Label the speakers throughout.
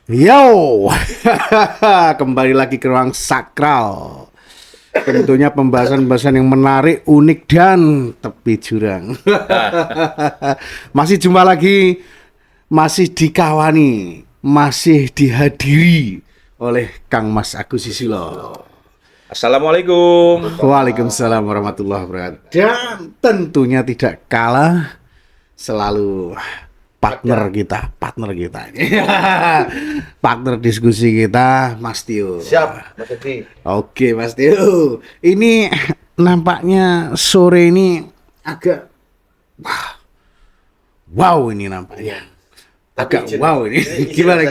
Speaker 1: Yo, kembali lagi ke ruang sakral. Tentunya pembahasan-pembahasan yang menarik, unik dan tepi jurang. Masih jumpa lagi, masih dikawani, masih dihadiri oleh Kang Mas Agus Susilo.
Speaker 2: Assalamualaikum.
Speaker 1: Waalaikumsalam warahmatullahi wabarakatuh. Dan tentunya tidak kalah selalu partner kita, partner diskusi kita, Mas Tio.
Speaker 3: Siap, Mas Edi.
Speaker 1: Oke, Mas Tio. Ini nampaknya sore ini agak wow ini nampaknya. Agak wow ini. Gimana?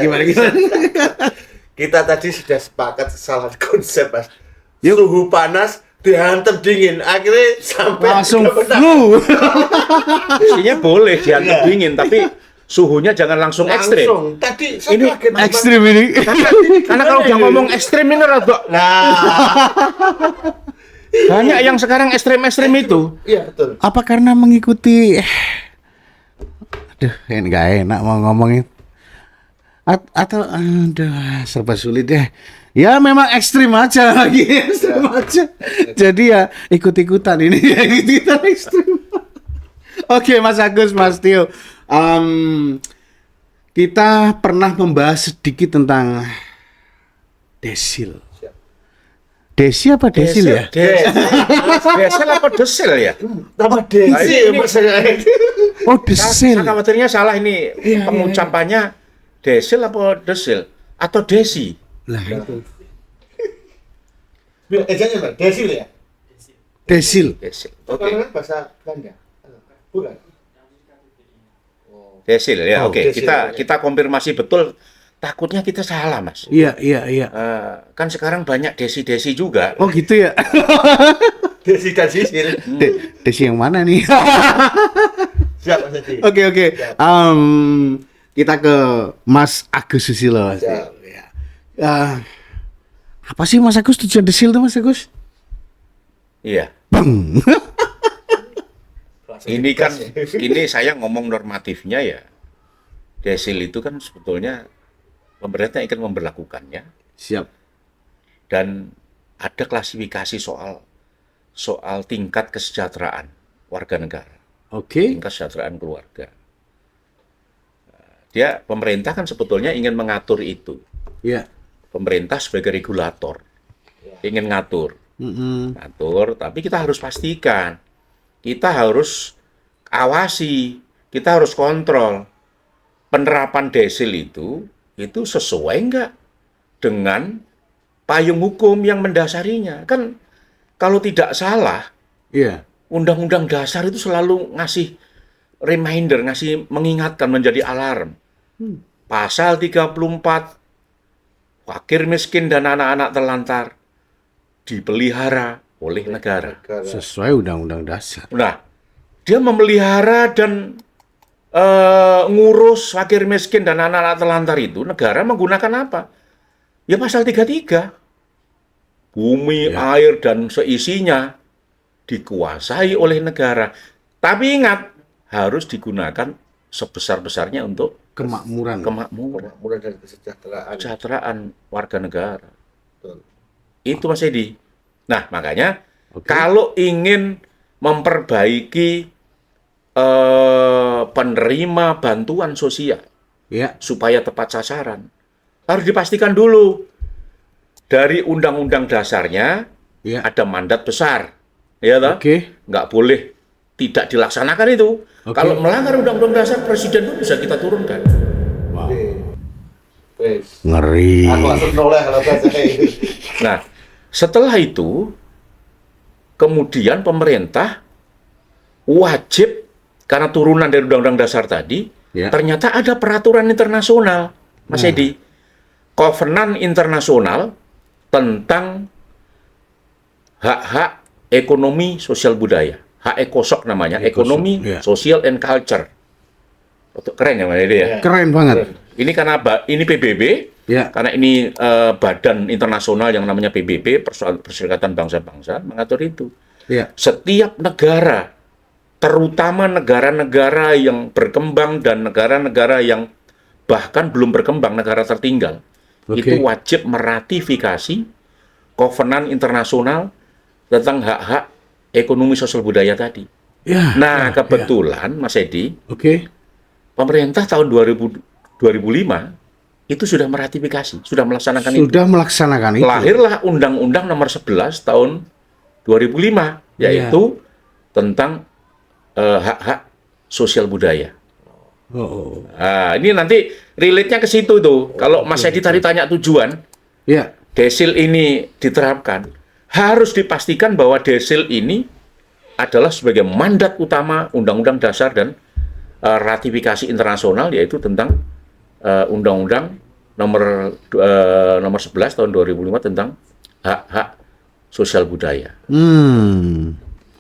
Speaker 3: Kita tadi sudah sepakat salah konsep, Mas.
Speaker 1: Yuk.
Speaker 3: Suhu panas dihantam dingin, akhirnya sampai
Speaker 1: Langsung
Speaker 3: 3 menit.
Speaker 1: flu.
Speaker 2: Mestinya boleh dianggap dingin, tapi suhunya jangan langsung ekstrim.
Speaker 3: Langsung. Tadi saya
Speaker 2: Ini
Speaker 3: kaget, Mas.
Speaker 1: Ekstrim ini.
Speaker 2: Karena kalau udah ngomong ekstrim ini rada
Speaker 3: Nah,
Speaker 2: banyak yang sekarang ekstrim-ekstrim itu.
Speaker 3: iya betul.
Speaker 1: Apa karena mengikuti aduh, ini nggak enak mau ngomongin. Atau aduh, serba sulit deh. Ya memang ekstrim aja lagi, ekstrim aja. Jadi ya ikut-ikutan ini, ya ikut-ikutan ekstrim. Oke, Mas Agus, Mas Tio. Kita pernah membahas sedikit tentang desil. Desi apa desil ya?
Speaker 2: Desil apa desil ya?
Speaker 3: Tambah desi,
Speaker 2: ini-
Speaker 3: Mas. Saya.
Speaker 1: Oh, desil.
Speaker 2: Saya khawatirnya salah ini pengucapannya desil apa desil atau desi.
Speaker 1: Lah itu.
Speaker 3: Ejanya, Mas. Desi ya?
Speaker 1: Desil.
Speaker 2: Desil.
Speaker 3: Oke.
Speaker 2: Oke.
Speaker 3: Bahasa Belanda. Bukan.
Speaker 2: Desil ya.
Speaker 1: Oh,
Speaker 2: Oke.
Speaker 3: desil, ya.
Speaker 2: Kita konfirmasi betul. Takutnya kita salah, Mas.
Speaker 1: Iya.
Speaker 2: Kan sekarang banyak desi-desi juga.
Speaker 1: Oh gitu ya.
Speaker 3: Desi dan sisil.
Speaker 1: Desi yang mana nih?
Speaker 3: Siap, Mas Edi.
Speaker 1: Oke. Kita ke Mas Agus Susilo. Mas.
Speaker 3: Siap.
Speaker 1: Ya. Apa sih Mas Agus tujuan desil tuh Mas Agus?
Speaker 2: Iya.
Speaker 1: Bang.
Speaker 2: Ini kan, ini saya ngomong normatifnya ya. Desil itu kan sebetulnya pemerintah ingin memberlakukannya
Speaker 1: Siap.
Speaker 2: dan ada klasifikasi soal tingkat kesejahteraan warga negara,
Speaker 1: Oke.
Speaker 2: tingkat kesejahteraan keluarga. Pemerintah kan sebetulnya ingin mengatur itu.
Speaker 1: Iya.
Speaker 2: Pemerintah sebagai regulator ingin ngatur, tapi kita harus pastikan, kita harus awasi, kita harus kontrol penerapan desil itu sesuai nggak dengan payung hukum yang mendasarinya. Kan kalau tidak salah,
Speaker 1: Iya.
Speaker 2: Undang-Undang Dasar itu selalu ngasih reminder, ngasih mengingatkan, menjadi alarm. Pasal 34, fakir miskin dan anak-anak terlantar dipelihara oleh negara.
Speaker 1: Sesuai Undang-Undang Dasar.
Speaker 2: Nah, dia memelihara dan ngurus fakir miskin dan anak-anak terlantar itu, negara menggunakan apa? Ya pasal 33. Bumi, air, dan seisinya dikuasai oleh negara. Tapi ingat, harus digunakan sebesar-besarnya untuk
Speaker 1: Kemakmuran.
Speaker 3: Mulai dari kesejahteraan.
Speaker 2: kesejahteraan warga negara.
Speaker 3: Betul.
Speaker 2: Itu Mas Edi. Nah, makanya
Speaker 1: Oke.
Speaker 2: kalau ingin memperbaiki penerima bantuan sosial
Speaker 1: Ya.
Speaker 2: supaya tepat sasaran, harus dipastikan dulu dari undang-undang dasarnya
Speaker 1: Ya.
Speaker 2: ada mandat besar, ya toh?
Speaker 1: Oke.
Speaker 2: Nggak boleh tidak dilaksanakan itu.
Speaker 1: Oke.
Speaker 2: Kalau melanggar undang-undang dasar, presiden itu bisa kita turunkan.
Speaker 1: Wow.
Speaker 3: Wes.
Speaker 1: Ngeri.
Speaker 3: Aku langsung noleh kalau bahasa ini.
Speaker 2: Nah, setelah itu, kemudian pemerintah wajib, karena turunan dari undang-undang dasar tadi,
Speaker 1: Ya.
Speaker 2: ternyata ada peraturan internasional, Mas Edi. Kovenan internasional tentang hak-hak ekonomi sosial budaya. Hak ekosok namanya, ekonomi,
Speaker 1: ya.
Speaker 2: sosial and culture. Keren ya Mas Edi ya?
Speaker 3: Ya.
Speaker 1: Keren banget.
Speaker 2: Ini karena ini PBB,
Speaker 1: Ya.
Speaker 2: karena ini badan internasional yang namanya PBB, Perserikatan Bangsa-Bangsa, mengatur itu.
Speaker 1: Ya.
Speaker 2: Setiap negara, terutama negara-negara yang berkembang dan negara-negara yang bahkan belum berkembang, negara tertinggal,
Speaker 1: Oke.
Speaker 2: itu wajib meratifikasi Kovenan Internasional tentang hak-hak ekonomi sosial budaya tadi.
Speaker 1: Ya.
Speaker 2: Nah, kebetulan Mas Edi,
Speaker 1: Oke.
Speaker 2: pemerintah tahun 2005 itu sudah meratifikasi, sudah melaksanakan itu.
Speaker 1: Sudah melaksanakan itu.
Speaker 2: Lahirlah Undang-Undang Nomor 11 tahun 2005, yaitu tentang hak-hak sosial budaya.
Speaker 1: Oh.
Speaker 2: Nah, ini nanti relate-nya ke situ tuh. Kalau Mas Edi tadi tanya tujuan,
Speaker 1: Ya.
Speaker 2: desil ini diterapkan, harus dipastikan bahwa desil ini adalah sebagai mandat utama Undang-Undang Dasar dan ratifikasi internasional, yaitu tentang Undang-Undang nomor 11 tahun 2005 tentang hak-hak sosial budaya.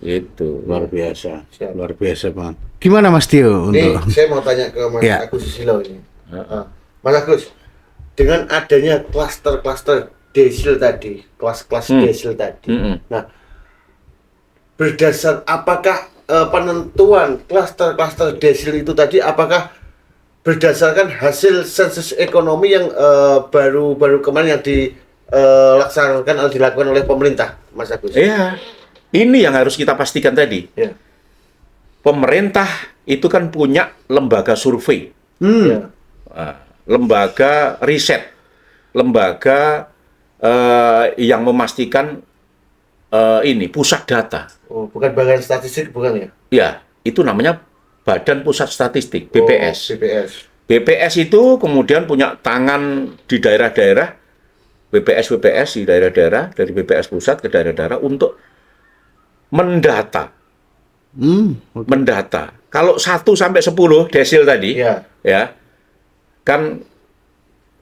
Speaker 2: Itu.
Speaker 1: Luar biasa.
Speaker 3: Siap.
Speaker 1: Luar biasa, Bang. Gimana Mas Tio
Speaker 3: Ini
Speaker 1: untuk
Speaker 3: saya mau tanya ke Mas
Speaker 1: Ya.
Speaker 3: Agus Susilo ini. Mas Agus, dengan adanya klaster-klaster desil tadi, kelas-kelas desil tadi. Nah, berdasar apakah penentuan klaster-klaster desil itu tadi apakah berdasarkan hasil sensus ekonomi yang baru kemarin yang dilaksanakan atau dilakukan oleh pemerintah, Mas Agus?
Speaker 2: Iya. Ini yang harus kita pastikan tadi.
Speaker 3: Ya.
Speaker 2: Pemerintah itu kan punya lembaga survei,
Speaker 3: Ya.
Speaker 2: lembaga riset, lembaga yang memastikan ini pusat data.
Speaker 3: Oh, bukan bagian statistik, bukan ya?
Speaker 2: Ya, itu namanya Badan Pusat Statistik, BPS.
Speaker 3: Oh, BPS.
Speaker 2: BPS itu kemudian punya tangan di daerah-daerah, BPS di daerah-daerah, dari BPS pusat ke daerah-daerah untuk mendata. Mendata. Kalau 1 sampai 10 desil tadi,
Speaker 3: Ya.
Speaker 2: ya, kan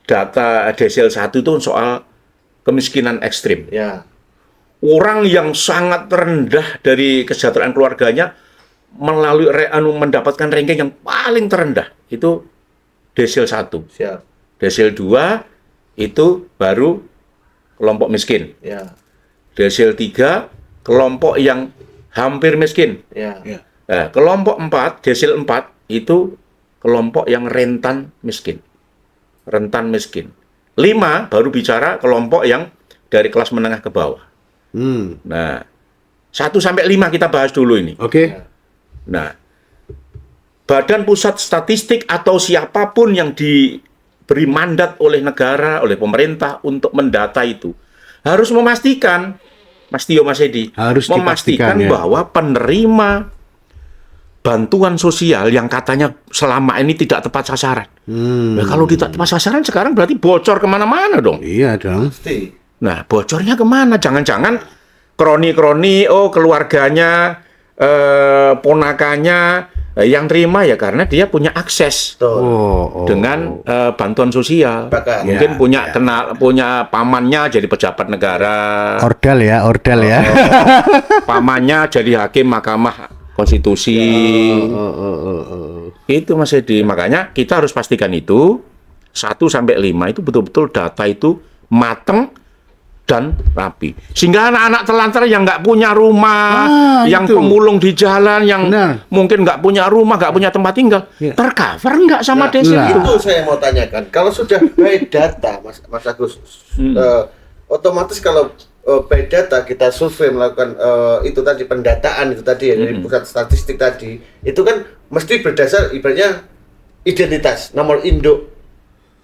Speaker 2: data desil 1 itu soal kemiskinan ekstrim.
Speaker 3: Ya.
Speaker 2: Orang yang sangat rendah dari kesejahteraan keluarganya melalui mendapatkan ranking yang paling terendah itu desil 1.
Speaker 3: Siap.
Speaker 2: Desil 2 itu baru kelompok miskin.
Speaker 3: Ya.
Speaker 2: Desil 3 kelompok yang hampir miskin.
Speaker 3: Ya.
Speaker 2: Nah, kelompok 4, desil 4 itu kelompok yang rentan miskin. Rentan miskin. 5 baru bicara kelompok yang dari kelas menengah ke bawah. Nah, 1 sampai 5 kita bahas dulu ini.
Speaker 1: Oke.
Speaker 2: Nah, Badan Pusat Statistik atau siapapun yang diberi mandat oleh negara, oleh pemerintah untuk mendata itu harus memastikan, Mas Tio, Mas Edi,
Speaker 1: Harus
Speaker 2: memastikan
Speaker 1: dipastikan, ya.
Speaker 2: bahwa penerima bantuan sosial yang katanya selama ini tidak tepat sasaran. Nah, kalau tidak tepat sasaran sekarang berarti bocor kemana-mana dong.
Speaker 1: Iya dong.
Speaker 3: Pasti.
Speaker 2: Nah, bocornya kemana? Jangan-jangan kroni-kroni, keluarganya, ponakannya yang terima ya karena dia punya akses
Speaker 3: Tuh.
Speaker 2: dengan bantuan sosial.
Speaker 3: Bahkan.
Speaker 2: Mungkin punya pamannya jadi pejabat negara,
Speaker 1: Ordal ya.
Speaker 2: pamannya jadi hakim Mahkamah Konstitusi. Itu Mas Edi. Makanya kita harus pastikan itu 1 sampai 5 itu betul-betul data itu mateng dan rapi. Sehingga anak-anak telantar yang nggak punya rumah, yang
Speaker 1: itu.
Speaker 2: pemulung di jalan, yang
Speaker 1: Benar.
Speaker 2: mungkin nggak punya rumah, nggak punya tempat tinggal,
Speaker 1: Ya.
Speaker 2: tercover nggak sama
Speaker 3: Nah,
Speaker 2: desil
Speaker 1: lah.
Speaker 2: itu?
Speaker 3: Itu saya mau tanyakan. Kalau sudah by data, Mas Agus, otomatis kalau by data kita survei melakukan itu tadi pendataan itu tadi ya dari pusat statistik tadi, itu kan mesti berdasar ibaratnya identitas, nomor induk,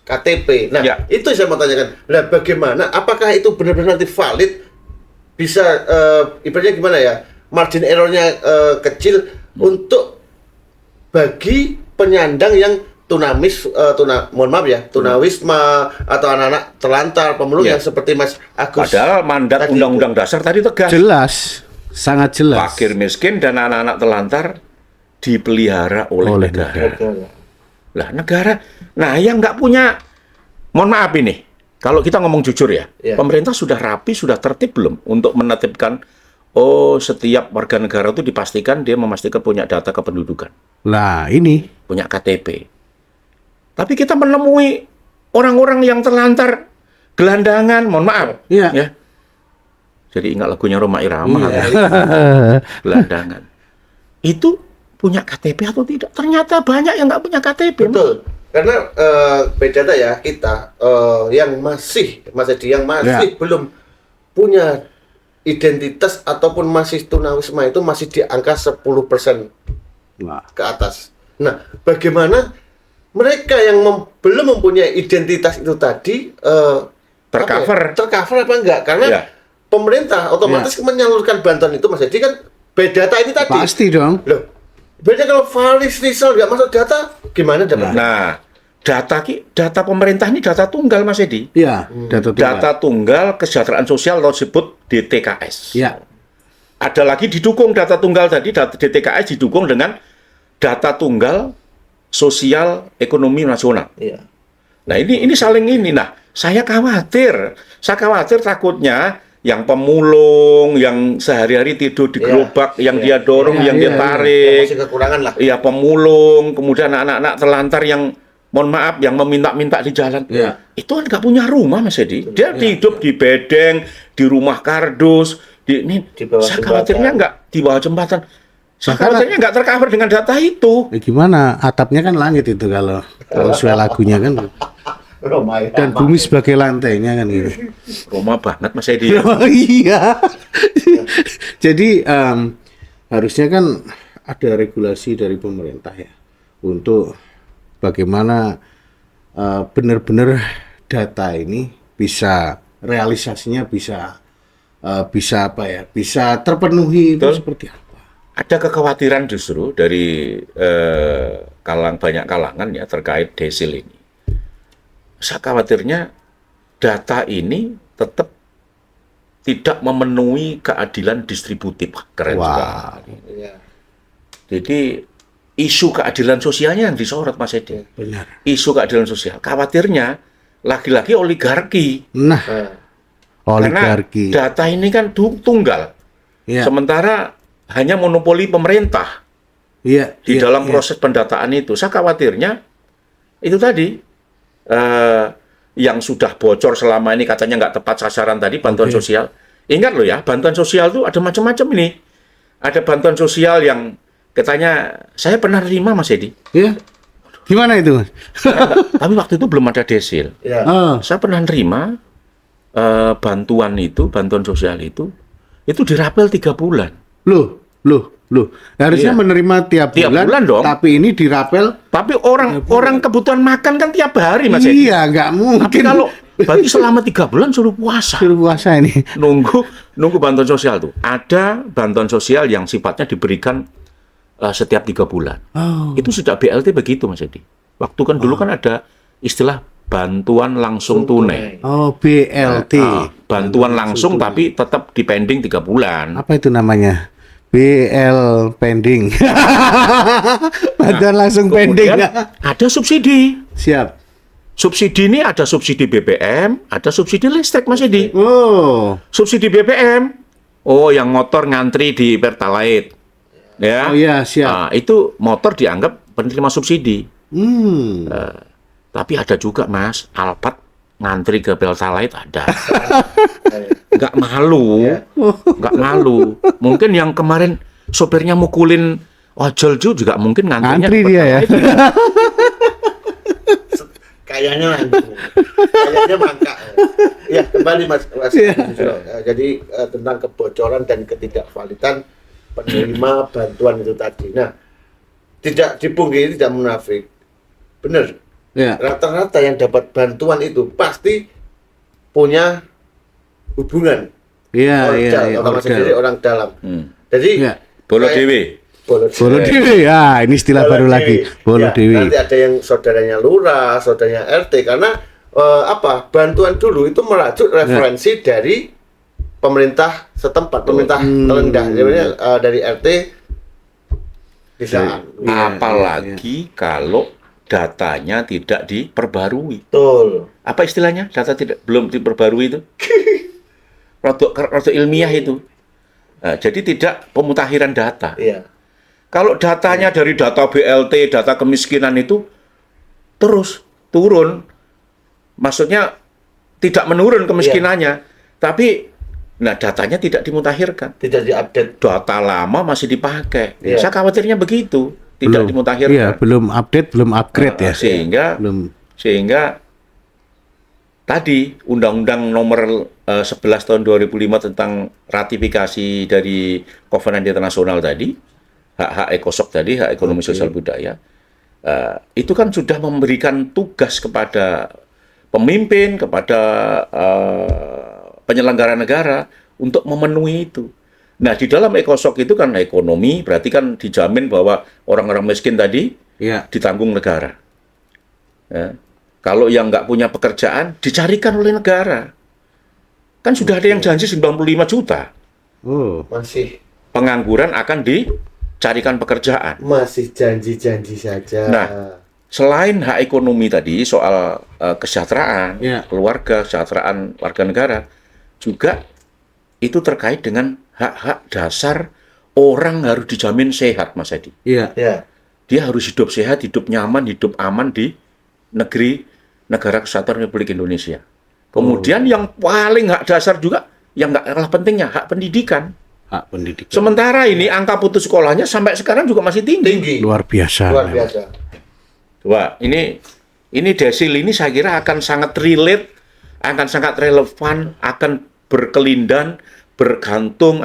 Speaker 3: KTP. Nah,
Speaker 2: Ya.
Speaker 3: itu saya mau tanyakan. Nah, bagaimana? Apakah itu benar-benar nanti valid? Bisa ibaratnya gimana ya? Margin errornya kecil untuk bagi penyandang yang mohon maaf ya, tunawisma atau anak-anak telantar, pemulung
Speaker 2: Ya.
Speaker 3: yang seperti Mas Agus.
Speaker 2: Padahal mandat
Speaker 3: Tadi
Speaker 2: Undang-Undang Dasar tadi tegas.
Speaker 1: Jelas. Sangat jelas.
Speaker 2: Fakir miskin dan anak-anak telantar dipelihara oleh negara. Lah negara, nah yang nggak punya, mohon maaf ini, kalau kita ngomong jujur ya,
Speaker 3: Ya.
Speaker 2: pemerintah sudah rapi, sudah tertib belum untuk menetapkan, setiap warga negara itu dipastikan dia memastikan punya data kependudukan,
Speaker 1: Lah ini.
Speaker 2: punya KTP. Tapi kita menemui orang-orang yang terlantar, gelandangan, mohon maaf,
Speaker 1: Iya.
Speaker 2: ya. Jadi ingat lagunya Rhoma Irama,
Speaker 3: Iya.
Speaker 2: gelandangan. Itu punya KTP atau tidak? Ternyata banyak yang nggak punya KTP.
Speaker 3: Betul. karena beda ya kita yang masih Mas Edi yang masih belum punya identitas ataupun masih tunawisma itu masih di angka 10% ke atas. Nah, bagaimana mereka yang belum mempunyai identitas itu tadi
Speaker 2: tercover
Speaker 3: apa enggak? Karena pemerintah otomatis menyalurkan bantuan itu Mas Edi kan beda data ini tadi.
Speaker 1: Pasti dong.
Speaker 3: Loh, beda kalau Faris Rizal nggak masuk data, gimana dapat?
Speaker 2: Nah, data pemerintah ini data tunggal Mas Edi.
Speaker 1: Iya,
Speaker 2: Data tunggal kesejahteraan sosial atau disebut DTKS.
Speaker 1: Iya.
Speaker 2: Ada lagi didukung data tunggal tadi, data DTKS didukung dengan data tunggal sosial ekonomi nasional.
Speaker 3: Iya.
Speaker 2: Nah, ini saling ini. Nah, saya khawatir takutnya yang pemulung, yang sehari-hari tidur di gerobak, yang dia dorong, yang dia tarik,
Speaker 3: masih kekurangan lah.
Speaker 2: Iya, pemulung, kemudian anak-anak terlantar yang mohon maaf, yang meminta-minta di jalan, itu kan nggak punya rumah Mas Edi. Dia hidup di bedeng, di rumah kardus, di
Speaker 3: bawah
Speaker 2: saya khawatirnya nggak di bawah jembatan. Saya khawatirnya nggak tercover dengan data itu.
Speaker 1: Gimana? Atapnya kan langit itu kalau sesuai lagunya kan. Dan bumi sebagai lantainya kan gitu.
Speaker 2: Roma banget Mas Edi.
Speaker 1: Oh iya. Jadi harusnya kan ada regulasi dari pemerintah ya untuk bagaimana benar-benar data ini bisa realisasinya bisa apa ya, bisa terpenuhi. Itu seperti apa?
Speaker 2: Ada kekhawatiran justru dari banyak kalangan ya terkait desil ini. Saya khawatirnya data ini tetap tidak memenuhi keadilan distributif. Keren juga. Jadi isu keadilan sosialnya yang disorot Mas Edi.
Speaker 1: Benar.
Speaker 2: Isu keadilan sosial. Khawatirnya lagi-lagi oligarki.
Speaker 1: Nah, oligarki.
Speaker 2: Karena data ini kan tunggal.
Speaker 1: Ya.
Speaker 2: Sementara hanya monopoli pemerintah. Di dalam proses pendataan itu. Saya khawatirnya itu tadi yang sudah bocor selama ini katanya nggak tepat sasaran tadi bantuan sosial. Ingat loh ya, bantuan sosial itu ada macam-macam ini. Ada bantuan sosial yang katanya saya pernah terima Mas Edi.
Speaker 1: Iya. Gimana itu?
Speaker 2: Tapi waktu itu belum ada desil. Saya pernah terima bantuan sosial itu dirapel 3 bulan.
Speaker 1: Loh. Harusnya menerima tiap bulan
Speaker 2: dong.
Speaker 1: Tapi ini dirapel.
Speaker 2: Tapi orang kebutuhan makan kan tiap hari Mas Edi.
Speaker 1: Iya, nggak mungkin.
Speaker 2: Tapi kalau berarti selama 3 bulan suruh puasa.
Speaker 1: Suruh puasa ini.
Speaker 2: Nunggu bantuan sosial tuh. Ada bantuan sosial yang sifatnya diberikan setiap 3 bulan. Itu sejak BLT begitu Mas Edi. Waktu kan dulu kan ada istilah bantuan langsung tunai.
Speaker 1: BLT.
Speaker 2: Bantuan langsung tapi tetap dipending 3 bulan.
Speaker 1: Apa itu namanya? BL pending. Bantuan langsung pending.
Speaker 2: Ada subsidi.
Speaker 1: Siap.
Speaker 2: Subsidi ini ada subsidi BBM, ada subsidi listrik Mas Edi. Subsidi BBM. Yang motor ngantri di Pertalite. Ya.
Speaker 1: Siap.
Speaker 2: Itu motor dianggap penerima subsidi. Tapi ada juga Mas, Alphard ngantri ke Pertalite ada. Nggak malu. Mungkin yang kemarin sopirnya mukulin ojol juga mungkin ngantrinya
Speaker 1: ngantri dia ya.
Speaker 3: Kayaknya mangka. Ya, kembali Mas. Jadi tentang kebocoran dan ketidakvalidan penerima bantuan itu tadi. Nah, tidak dipungkiri, tidak munafik. Benar. Rata-rata yang dapat bantuan itu pasti punya hubungan. Orang sendiri, orang dalam. Jadi
Speaker 2: Bolo Dewi.
Speaker 1: Ya, ini istilah baru lagi. Bolo Dewi.
Speaker 3: Nanti ada yang saudaranya lurah, saudaranya RT karena bantuan dulu itu merujuk referensi dari pemerintah setempat, pemerintah terendah, dari RT bisa.
Speaker 2: Apalagi kalau datanya tidak diperbarui.
Speaker 3: Betul.
Speaker 2: Apa istilahnya? Data belum diperbarui itu? Produk ilmiah itu. Jadi tidak pemutakhiran data.
Speaker 3: Iya.
Speaker 2: Kalau datanya dari data BLT, data kemiskinan itu terus turun. Maksudnya tidak menurun kemiskinannya, tapi datanya tidak dimutakhirkan.
Speaker 3: Tidak diupdate.
Speaker 2: Data lama masih dipakai. Saya khawatirnya begitu. tidak
Speaker 1: Belum.
Speaker 2: dimutakhirkan.
Speaker 1: Iya, belum update, belum upgrade ya.
Speaker 2: Sehingga
Speaker 1: Belum.
Speaker 2: tadi Undang-Undang Nomor 11 tahun 2005 tentang ratifikasi dari Covenant Internasional tadi, hak-hak ekosok tadi, hak ekonomi sosial budaya, itu kan sudah memberikan tugas kepada pemimpin, kepada penyelenggara negara untuk memenuhi itu. Nah, di dalam ekosok itu kan ekonomi, berarti kan dijamin bahwa orang-orang miskin tadi
Speaker 1: Iya.
Speaker 2: ditanggung negara. Ya. Kalau yang nggak punya pekerjaan, dicarikan oleh negara. Kan sudah ada yang janji 95 juta.
Speaker 1: Oh.
Speaker 3: Masih
Speaker 2: Pengangguran akan dicarikan pekerjaan.
Speaker 3: masih janji-janji saja.
Speaker 2: Nah, selain hak ekonomi tadi, soal kesejahteraan,
Speaker 1: Iya.
Speaker 2: keluarga, kesejahteraan warga negara, juga itu terkait dengan hak-hak dasar orang harus dijamin sehat, Mas Edi.
Speaker 1: Iya.
Speaker 3: Ya,
Speaker 2: Dia harus hidup sehat, hidup nyaman, hidup aman di negara kesatuan Republik Indonesia. Kemudian yang paling hak dasar juga, yang nggak kalah pentingnya, hak pendidikan.
Speaker 1: Hak pendidikan.
Speaker 2: Sementara ini angka putus sekolahnya sampai sekarang juga masih tinggi.
Speaker 3: tinggi.
Speaker 1: Luar biasa.
Speaker 3: Luar
Speaker 1: memang.
Speaker 3: biasa.
Speaker 2: Wah, ini desil ini saya kira akan sangat relate, akan sangat relevan, akan berkelindan, bergantung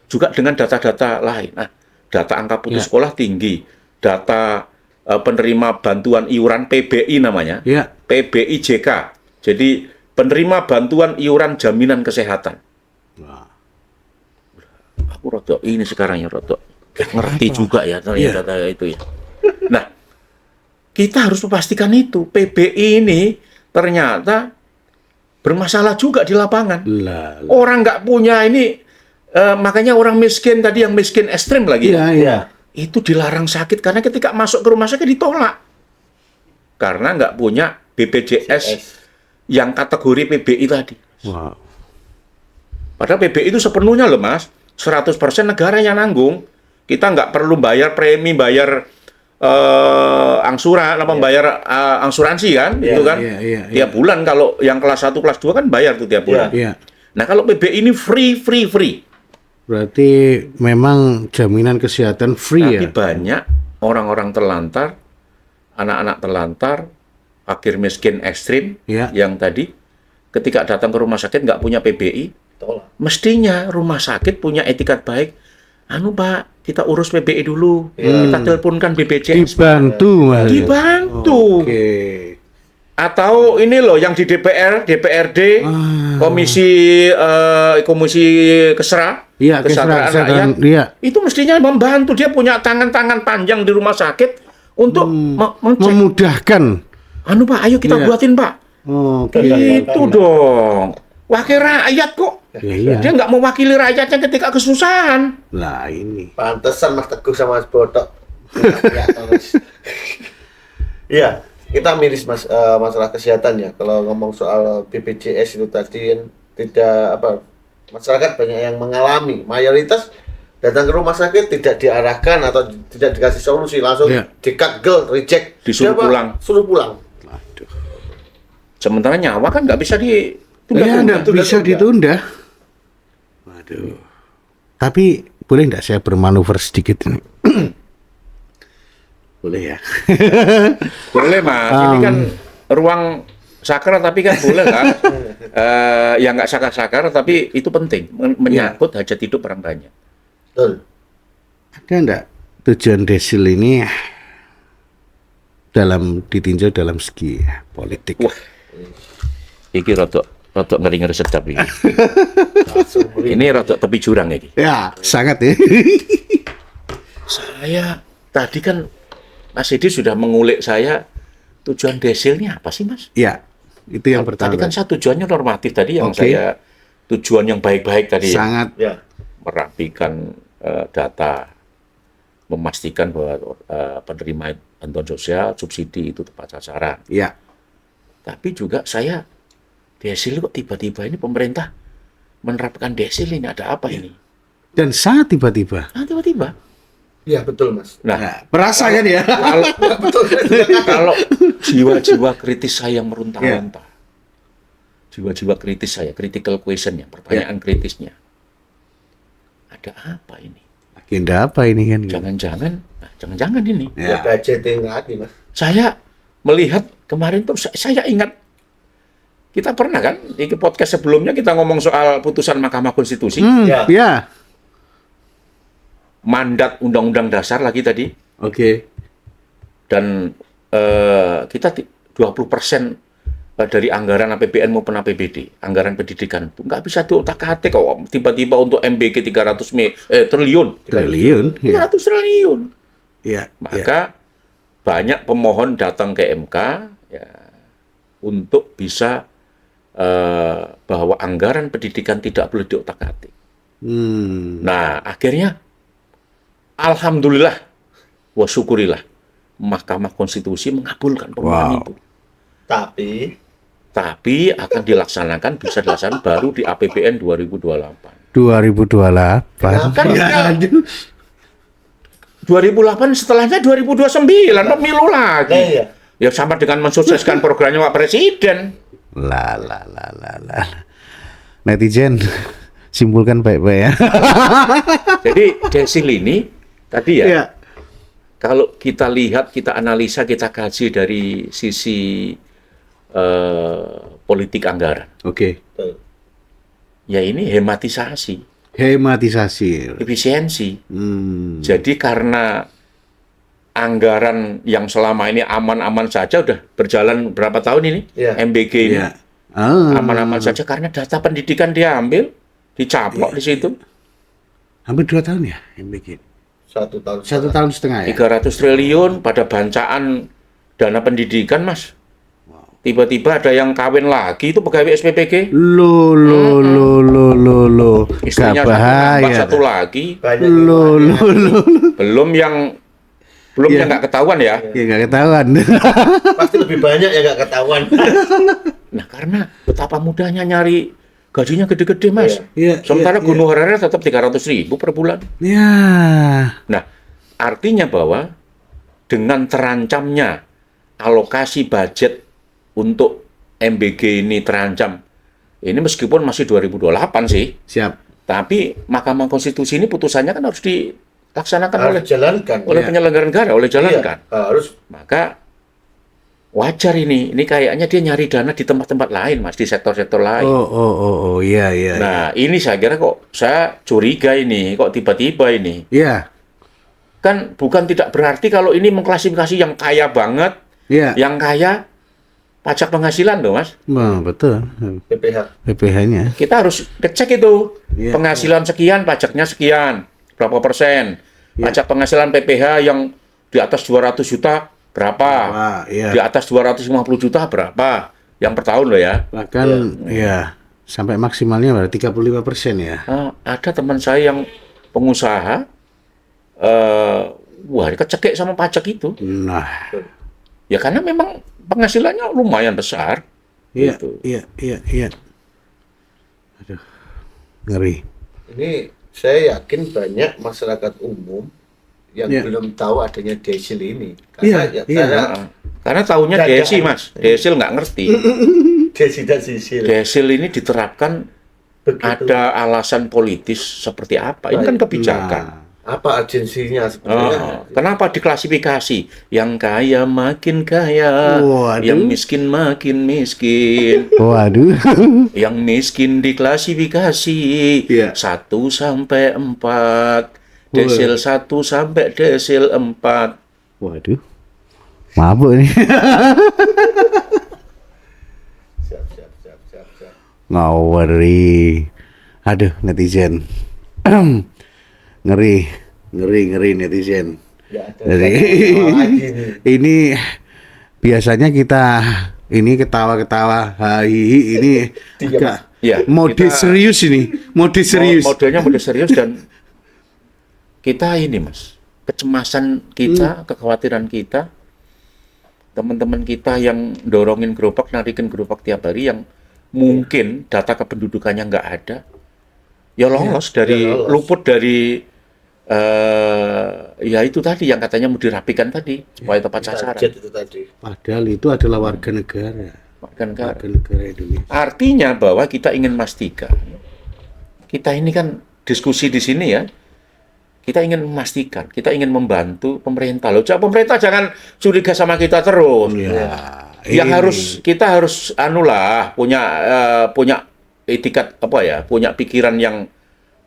Speaker 2: juga dengan data-data lain. Nah, data angka putus
Speaker 1: Ya.
Speaker 2: sekolah tinggi, data penerima bantuan iuran PBI namanya,
Speaker 1: Iya.
Speaker 2: PBIJK. Jadi penerima bantuan iuran jaminan kesehatan.
Speaker 1: Wah.
Speaker 2: Aku rodok ini sekarang ya rodok ngerti juga ya ternyata data itu ya. Nah, kita harus memastikan itu PBI ini ternyata bermasalah juga di lapangan.
Speaker 1: Lah.
Speaker 2: Orang nggak punya ini, makanya orang miskin tadi yang miskin ekstrim lagi,
Speaker 1: Iya, iya.
Speaker 2: itu dilarang sakit karena ketika masuk ke rumah sakit ditolak karena nggak punya BPJS yang kategori PBI tadi.
Speaker 1: Wow.
Speaker 2: Padahal PBI itu sepenuhnya loh Mas, 100% negara yang nanggung. Kita nggak perlu bayar premi, bayar angsuran, apa bayar angsuransi kan, itu kan.
Speaker 1: iya, iya.
Speaker 2: Tiap bulan kalau yang kelas 1, kelas 2 kan bayar tuh tiap bulan.
Speaker 1: Iya.
Speaker 2: Nah, kalau PBI ini free.
Speaker 1: Berarti memang jaminan kesehatan free
Speaker 2: Tapi
Speaker 1: ya.
Speaker 2: banyak orang-orang terlantar, anak-anak terlantar, fakir miskin ekstrim,
Speaker 1: Iya.
Speaker 2: yang tadi ketika datang ke rumah sakit nggak punya PBI,
Speaker 3: Tolak.
Speaker 2: mestinya rumah sakit punya etikat baik. Anu Pak, kita urus PBI dulu, kita teleponkan BPJS,
Speaker 1: Dibantu, Mas.
Speaker 2: dibantu.
Speaker 1: Oke.
Speaker 2: Atau ini loh yang di DPR, DPRD, komisi Kesra,
Speaker 1: Iya,
Speaker 2: Kesejahteraan Rakyat,
Speaker 1: Iya.
Speaker 2: itu mestinya membantu. Dia punya tangan-tangan panjang di rumah sakit untuk mengecek.
Speaker 1: Memudahkan.
Speaker 2: Anu Pak, ayo kita
Speaker 1: Iya.
Speaker 2: buatin Pak.
Speaker 1: Oke.
Speaker 2: Itu dong. Wakil rakyat kok.
Speaker 1: Iya.
Speaker 2: Dia nggak mewakili rakyatnya ketika kesusahan.
Speaker 1: Lah ini.
Speaker 3: Pantesan Mas Teguh sama Mas Botok. Ya, terus. Iya, kita miris Mas masalah kesehatan ya. Kalau ngomong soal BPJS itu tadi kan tidak masyarakat banyak yang mengalami. Mayoritas datang ke rumah sakit tidak diarahkan atau tidak dikasih solusi, langsung
Speaker 1: Iya.
Speaker 3: di-cut girl, reject,
Speaker 2: Disuruh
Speaker 3: Dia, Pak,
Speaker 2: pulang.
Speaker 3: Suruh pulang.
Speaker 1: Aduh.
Speaker 2: Sementara nyawa kan nggak bisa ditunda.
Speaker 1: Ya, enggak bisa ditunda. Waduh. Tapi boleh enggak saya bermanuver sedikit ini? Boleh ya.
Speaker 2: Boleh Mas, ini kan ruang sakral tapi kan boleh kan? Ya nggak sakar-sakar tapi itu penting, menyangkut hajat hidup orang banyak.
Speaker 3: Betul.
Speaker 1: Ada enggak tujuan desil ini ditinjau dalam segi politik?
Speaker 2: Wah, iki rotok ngeri-ngeri sedap ini. Ini rotok tepi jurang ini.
Speaker 1: Ya, sangat ya.
Speaker 2: Saya tadi kan Mas Edi sudah mengulik saya, tujuan desilnya apa sih Mas?
Speaker 1: Ya, itu yang pertama.
Speaker 2: Tadi kan saya tujuannya normatif tadi yang
Speaker 1: Oke.
Speaker 2: saya tujuan yang baik-baik tadi ya.
Speaker 1: Sangat.
Speaker 3: Ya.
Speaker 2: Merapikan data, memastikan bahwa penerima bantuan sosial, subsidi itu tepat sasaran.
Speaker 1: Ya.
Speaker 2: Tapi juga saya, desil kok tiba-tiba ini pemerintah menerapkan desil ini, ada apa ini?
Speaker 1: Dan sangat tiba-tiba.
Speaker 2: Nah, tiba-tiba.
Speaker 3: Iya, betul Mas.
Speaker 2: Nah,
Speaker 1: Ya, perasa kan ya?
Speaker 2: kalau jiwa-jiwa kritis saya yang meruntah-runtah, jiwa-jiwa kritis saya, critical questionnya, pertanyaan kritisnya, ada apa ini?
Speaker 1: agenda apa ini kan?
Speaker 2: Jangan-jangan ini.
Speaker 3: Ya budgeting tadi, Mas.
Speaker 2: Saya melihat kemarin tuh saya ingat kita pernah kan di podcast sebelumnya kita ngomong soal putusan Mahkamah Konstitusi,
Speaker 3: Ya.
Speaker 1: Ya.
Speaker 2: mandat Undang-Undang Dasar lagi tadi,
Speaker 1: Oke.
Speaker 2: dan kita 20% dari anggaran APBN maupun APBD, anggaran pendidikan itu nggak bisa diotak-atik kok tiba-tiba untuk MBG 300 triliun.
Speaker 1: Triliun. Ya.
Speaker 2: 300 triliun.
Speaker 1: Ya.
Speaker 2: Maka banyak pemohon datang ke MK ya, untuk bisa bahwa anggaran pendidikan tidak boleh diotak-atik. Nah, akhirnya alhamdulillah wa syukurilah Mahkamah Konstitusi mengabulkan permohonan itu. Tapi akan dilaksanakan bisa dilaksanakan baru di APBN 2028.
Speaker 1: 2028.
Speaker 2: Kan
Speaker 1: Ya, aduh.
Speaker 2: 2008 setelahnya 2029 pemilu lagi.
Speaker 3: Iya.
Speaker 2: Ya sama dengan mensukseskan programnya Pak Presiden.
Speaker 1: Lah. Netizen, simpulkan baik-baik ya.
Speaker 2: Jadi desil ini tadi ya,
Speaker 1: Ya.
Speaker 2: kalau kita lihat, kita analisa, kita kaji dari sisi politik anggaran,
Speaker 1: Oke.
Speaker 2: ya ini hematisasi,
Speaker 1: Hematisasi.
Speaker 2: efisiensi.
Speaker 1: Hmm.
Speaker 2: Jadi karena anggaran yang selama ini aman-aman saja udah berjalan berapa tahun ini,
Speaker 3: Iya.
Speaker 2: MBG ini
Speaker 1: Ya. Ah.
Speaker 2: aman-aman saja karena data pendidikan diambil, dicaplok di situ.
Speaker 1: Hampir 2 tahun ya MBG.
Speaker 3: 1 tahun.
Speaker 1: 1 tahun setengah ya.
Speaker 2: 300 triliun pada bancaan dana pendidikan, Mas. Tiba-tiba ada yang kawin lagi itu pegawai SPPG.
Speaker 1: Lo.
Speaker 2: Istrinya
Speaker 1: Gak bahaya.
Speaker 2: satu lagi.
Speaker 3: Banyak
Speaker 1: Lo.
Speaker 2: Belum yang
Speaker 1: Iya.
Speaker 2: nggak ketahuan ya.
Speaker 1: Ya nggak ketahuan.
Speaker 3: pasti lebih banyak yang nggak ketahuan.
Speaker 2: Nah, karena betapa mudahnya nyari gajinya gede-gede, Mas.
Speaker 1: Iya,
Speaker 2: Sementara
Speaker 1: iya,
Speaker 2: Gunung honorer tetap 300.000 per bulan.
Speaker 1: Ya.
Speaker 2: Nah, artinya bahwa dengan terancamnya alokasi budget untuk MBG ini terancam. Ini meskipun masih 2028 sih,
Speaker 1: Siap.
Speaker 2: tapi Mahkamah Konstitusi ini putusannya kan harus dilaksanakan
Speaker 3: Harus dijalankan.
Speaker 2: oleh
Speaker 1: Iya.
Speaker 2: penyelenggara negara, oleh jalankan.
Speaker 3: Iya, harus.
Speaker 2: Maka wajar ini kayaknya dia nyari dana di tempat-tempat lain, Mas, di sektor-sektor lain.
Speaker 1: Oh, iya.
Speaker 2: Nah, ini saya kira saya curiga ini, kok tiba-tiba ini.
Speaker 1: Iya.
Speaker 2: Kan bukan tidak berarti kalau ini mengklasifikasi yang kaya banget,
Speaker 1: Iya.
Speaker 2: yang kaya pajak penghasilan loh, Mas.
Speaker 1: Nah, betul.
Speaker 3: PPH.
Speaker 1: PPH-nya.
Speaker 2: Kita harus cek itu.
Speaker 1: Iya.
Speaker 2: Penghasilan sekian, pajaknya sekian. Berapa persen?
Speaker 1: Iya.
Speaker 2: Pajak penghasilan PPH yang di atas 200 juta berapa?
Speaker 1: Wah, iya.
Speaker 2: Di atas 250 juta berapa? Yang per tahun loh ya.
Speaker 1: Bahkan ya sampai maksimalnya berarti 35% ya.
Speaker 2: Ada teman saya yang pengusaha, wah kecekek sama pajak itu.
Speaker 1: Nah,
Speaker 2: Ya karena memang penghasilannya lumayan besar.
Speaker 1: iya,
Speaker 2: Gitu.
Speaker 1: iya. Aduh, ngeri.
Speaker 3: Ini saya yakin banyak masyarakat umum yang
Speaker 1: Iya.
Speaker 3: belum tahu adanya desil ini.
Speaker 1: Iya, iya.
Speaker 2: Karena tahunya
Speaker 3: Dadaan.
Speaker 2: desil, Mas. Desil nggak ngerti.
Speaker 3: desil dan sisil.
Speaker 2: Desil ini diterapkan
Speaker 3: Begitu.
Speaker 2: ada alasan politis seperti apa? Ini kan kebijakan.
Speaker 1: Nah,
Speaker 3: Apa urgensinya sebenarnya?
Speaker 2: Kenapa diklasifikasi? Yang kaya makin kaya,
Speaker 1: Waduh.
Speaker 2: yang miskin makin miskin.
Speaker 1: waduh.
Speaker 2: Yang miskin diklasifikasi
Speaker 1: Iya.
Speaker 2: 1 sampai 4, desil 1 sampai desil 4.
Speaker 1: Waduh. Mabuk nih.
Speaker 3: Siap.
Speaker 1: Ngawari. Aduh, netizen. Ngeri netizen.
Speaker 3: Ya, ada
Speaker 1: Jadi
Speaker 3: satu lagi nih.
Speaker 1: ini biasanya kita ini ketawa-ketawa, hahihi ini agak
Speaker 2: Ya,
Speaker 1: mode
Speaker 2: kita-
Speaker 1: serius ini, mode serius.
Speaker 2: Modelnya mode serius dan kita ini, Mas, kecemasan kita, kekhawatiran kita, teman-teman kita yang dorongin gerobak, narikin gerobak tiap hari yang mungkin data kependudukannya nggak ada, ya lolos dari
Speaker 3: lolos.
Speaker 2: luput dari ya itu tadi yang katanya mau dirapikan tadi supaya tepat sasaran.
Speaker 3: Target itu tadi.
Speaker 1: Padahal itu adalah warga negara,
Speaker 2: Warga negara.
Speaker 1: warga negara Indonesia.
Speaker 2: Artinya bahwa kita ingin memastikan, kita ini kan diskusi di sini ya, kita ingin memastikan, kita ingin membantu pemerintah. Loh, pemerintah jangan curiga sama kita terus.
Speaker 1: Iya.
Speaker 2: Yang kita harus punya etikat punya pikiran yang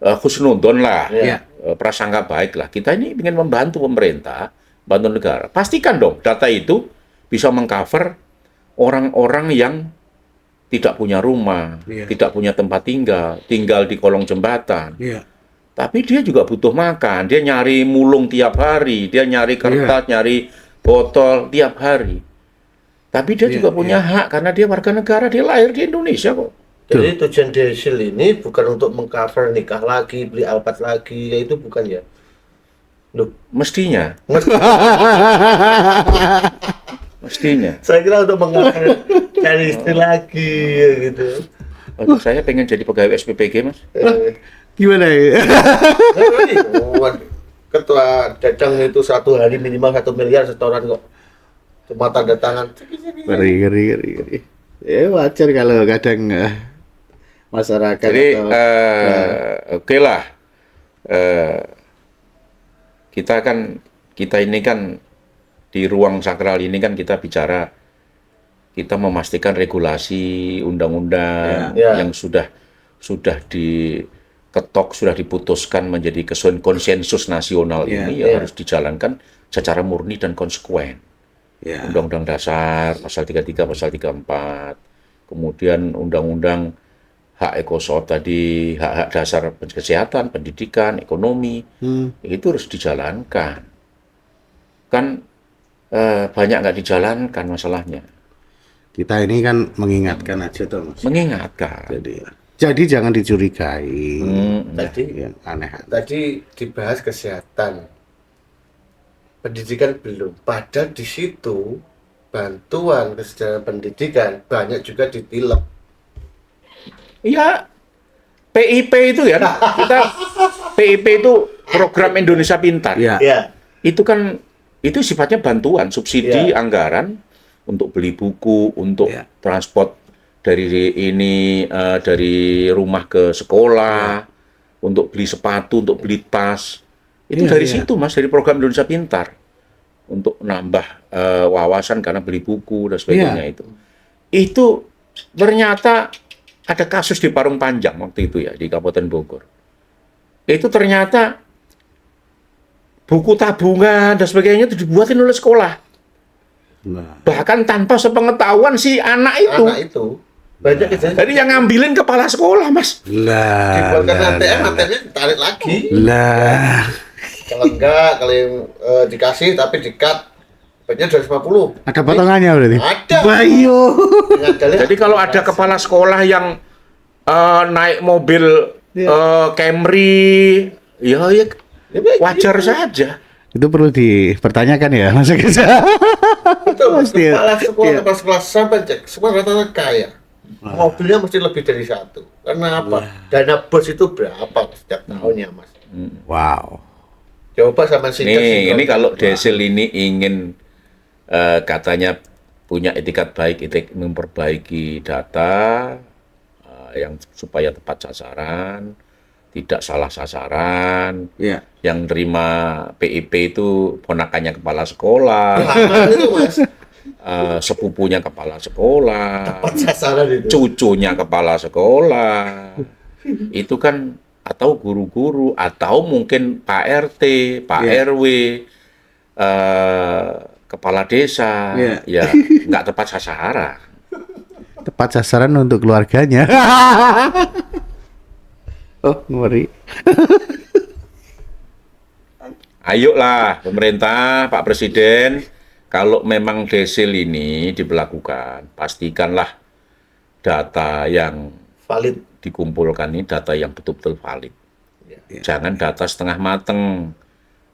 Speaker 2: husnudon lah,
Speaker 1: Iya.
Speaker 2: prasangka baik lah. Kita ini ingin membantu pemerintah, bantu negara. Pastikan dong data itu bisa mengcover orang-orang yang tidak punya rumah,
Speaker 1: Iya.
Speaker 2: tidak punya tempat tinggal di kolong jembatan.
Speaker 1: Iya.
Speaker 2: Tapi dia juga butuh makan, dia nyari mulung tiap hari, dia nyari kertas, nyari botol tiap hari. Tapi dia juga punya hak karena dia warga negara, dia lahir di Indonesia kok.
Speaker 3: Jadi tujuan Desil ini bukan untuk mengcover nikah lagi, beli Alphard lagi, ya itu bukan ya? Loh,
Speaker 2: Mestinya.
Speaker 3: saya kira untuk mengcover cari istri lagi ya gitu.
Speaker 2: Aduh, saya pengen jadi pegawai SPPG, Mas.
Speaker 1: Gimana ya?
Speaker 3: Ketua Dadang itu 1 hari minimal 1 miliar setoran kok. Cuma tanda tangan.
Speaker 1: Ngeri. Ya wajar kalau kadang masyarakat
Speaker 2: Jadi
Speaker 1: atau
Speaker 2: oke lah. Kita ini kan di ruang sakral ini kan kita bicara, kita memastikan regulasi undang-undang yang sudah diketok, sudah diputuskan menjadi konsensus nasional ini harus dijalankan secara murni dan konsekuen. Undang-undang dasar pasal 33, pasal 34, kemudian undang-undang hak ekosop tadi, hak-hak dasar kesehatan, pendidikan, ekonomi, itu harus dijalankan. Kan banyak nggak dijalankan masalahnya.
Speaker 1: kita ini kan mengingatkan aja tuh, Mas.
Speaker 2: Mengingatkan.
Speaker 1: Jadi jangan dicurigai.
Speaker 3: Tadi
Speaker 1: Yang aneh.
Speaker 3: Tadi dibahas kesehatan, pendidikan belum. Padahal di situ bantuan kesejahteraan pendidikan banyak juga ditilep.
Speaker 2: Iya, PIP itu ya, PIP itu Program Indonesia Pintar.
Speaker 1: Ya.
Speaker 3: Ya,
Speaker 2: Itu sifatnya bantuan, subsidi anggaran untuk beli buku, untuk transport dari rumah ke sekolah, untuk beli sepatu, untuk beli tas. Itu dari situ, Mas, dari Program Indonesia Pintar. Untuk nambah wawasan karena beli buku dan sebagainya itu. Itu ternyata ada kasus di Parung Panjang waktu itu ya, di Kabupaten Bogor. Itu ternyata buku tabungan dan sebagainya itu dibuatin oleh sekolah.
Speaker 1: Nah.
Speaker 2: Bahkan tanpa sepengetahuan si anak itu.
Speaker 3: anak itu banyak kejadian.
Speaker 2: Jadi yang ngambilin kepala sekolah, Mas.
Speaker 3: Dibuatkan ATM, ATM-nya ditarik lagi.
Speaker 1: Lah.
Speaker 3: Kalau enggak, kalau yang dikasih tapi di-cut, baiknya 250.
Speaker 1: Ada potongannya berarti?
Speaker 3: Ada.
Speaker 1: Bayo.
Speaker 3: Dengan dalih
Speaker 2: Jadi kalau ada kepala sekolah yang naik mobil Camry, ya wajar saja.
Speaker 1: Itu perlu dipertanyakan ya, Mas Agus.
Speaker 3: Betul,
Speaker 1: Pasti ya.
Speaker 3: kepala sekolah sampai cek, semua rata-rata kaya. Mobilnya mesti lebih dari 1. Karena apa? Dana bos itu berapa setiap tahunnya, Mas?
Speaker 1: Wow.
Speaker 3: Coba sama
Speaker 2: Ini kalau Desil ini ingin katanya punya etikat baik, memperbaiki data yang supaya tepat sasaran, tidak salah sasaran.
Speaker 1: Iya.
Speaker 2: Yang terima PIP itu ponakannya kepala sekolah,
Speaker 3: itu, Mas.
Speaker 2: sepupunya kepala sekolah,
Speaker 3: Tepat sasaran itu.
Speaker 2: cucunya kepala sekolah. Itu kan, atau guru-guru, atau mungkin Pak RT, Pak RW, kepala desa, ya nggak tepat sasaran.
Speaker 1: Tepat sasaran untuk keluarganya. Oh, ngeri.
Speaker 2: Ayolah pemerintah, Pak Presiden, kalau memang Desil ini diberlakukan, pastikanlah data yang
Speaker 3: Valid.
Speaker 2: dikumpulkan ini data yang betul-betul valid. Jangan data setengah mateng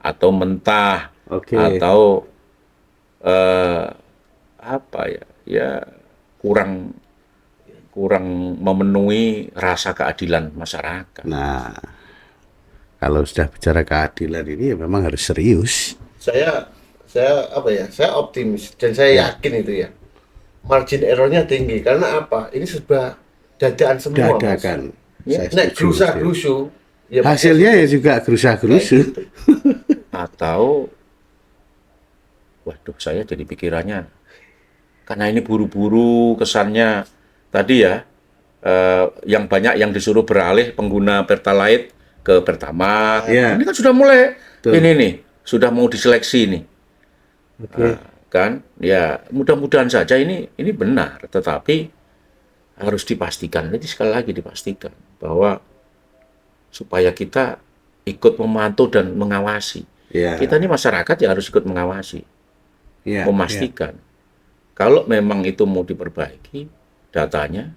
Speaker 2: atau mentah, atau kurang memenuhi rasa keadilan masyarakat.
Speaker 1: Nah, kalau sudah bicara keadilan ini ya memang harus serius.
Speaker 3: Saya optimis dan saya yakin itu ya. Margin errornya tinggi karena apa? Ini sudah dadaan semua.
Speaker 1: Dadakan.
Speaker 3: Mas. Nek berusaha rusuh Ya,
Speaker 1: hasilnya ya juga gerusa-gerusu.
Speaker 2: Atau, waduh, saya jadi pikirannya, karena ini buru-buru kesannya tadi ya, yang banyak yang disuruh beralih pengguna Pertalite ke Pertamax.
Speaker 1: Iya.
Speaker 2: Ini kan sudah mulai,
Speaker 1: Betul.
Speaker 2: ini nih, sudah mau diseleksi nih.
Speaker 1: Oke.
Speaker 2: Kan, ya mudah-mudahan saja ini benar, tetapi harus dipastikan, jadi sekali lagi dipastikan bahwa supaya kita ikut memantau dan mengawasi.
Speaker 1: Iya.
Speaker 2: Kita ini masyarakat ya harus ikut mengawasi,
Speaker 1: Iya,
Speaker 2: memastikan. Kalau memang itu mau diperbaiki datanya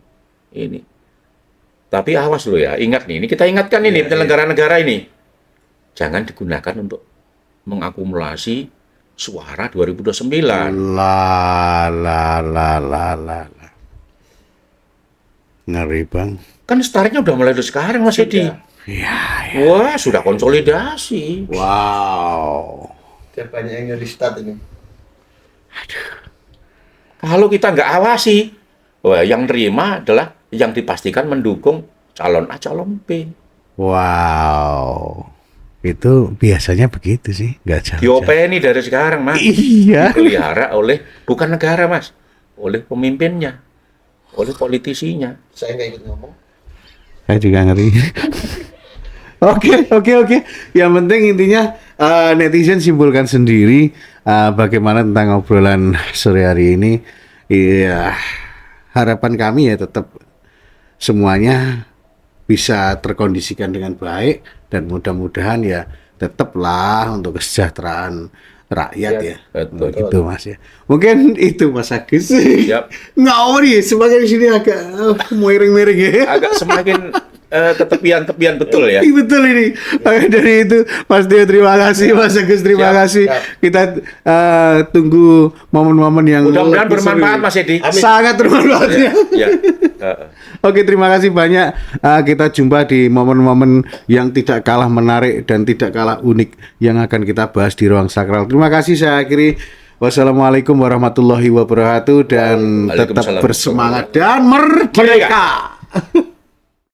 Speaker 2: ini. Tapi awas loh ya, ingat nih, ini kita ingatkan ini penyelenggara negara ini. Jangan digunakan untuk mengakumulasi suara 2029.
Speaker 1: La. Ngeri bang.
Speaker 2: Kan startnya udah mulai dari sekarang Mas Edi.
Speaker 1: Iya.
Speaker 2: Wah, sudah konsolidasi.
Speaker 1: Wow.
Speaker 3: Dan banyak yang nyuri start ini.
Speaker 2: Kalau kita nggak awasi, wah, yang terima adalah yang dipastikan mendukung calon A, calon B.
Speaker 1: Wow. Itu biasanya begitu sih, nggak jauh.
Speaker 2: Diopeni dari sekarang, Mas.
Speaker 1: Iya.
Speaker 2: Dipelihara oleh, bukan negara, Mas. Oleh pemimpinnya. Oleh politisinya.
Speaker 3: Saya nggak ikut ngomong.
Speaker 1: Saya juga ngeri. Oke. Yang penting intinya netizen simpulkan sendiri bagaimana tentang obrolan sore hari ini. Iya, harapan kami ya tetap semuanya bisa terkondisikan dengan baik dan mudah-mudahan ya tetaplah untuk kesejahteraan rakyat ya.
Speaker 2: Betul.
Speaker 1: Gitu Mas ya. Mungkin itu Mas Agus.
Speaker 2: Siap.
Speaker 1: Ngawur semakin sini agak miring-miring ya.
Speaker 2: Agak semakin ketepian-tepian betul ya.
Speaker 1: Betul ini. Dari itu Mas Tio terima kasih, Mas Agus terima
Speaker 2: Siap,
Speaker 1: kasih.
Speaker 3: siap.
Speaker 1: Kita tunggu momen-momen yang
Speaker 2: Mudah-mudahan
Speaker 1: lebih seru
Speaker 2: bermanfaat
Speaker 1: ini.
Speaker 2: Mas Edi.
Speaker 1: Sangat bermanfaat ya.
Speaker 2: Ya.
Speaker 1: Oke, terima kasih banyak. Kita jumpa di momen-momen yang tidak kalah menarik dan tidak kalah unik yang akan kita bahas di ruang sakral. Terima kasih, saya akhiri. Wassalamualaikum warahmatullahi wabarakatuh dan tetap
Speaker 2: Waalaikumsalam.
Speaker 1: bersemangat dan merdeka.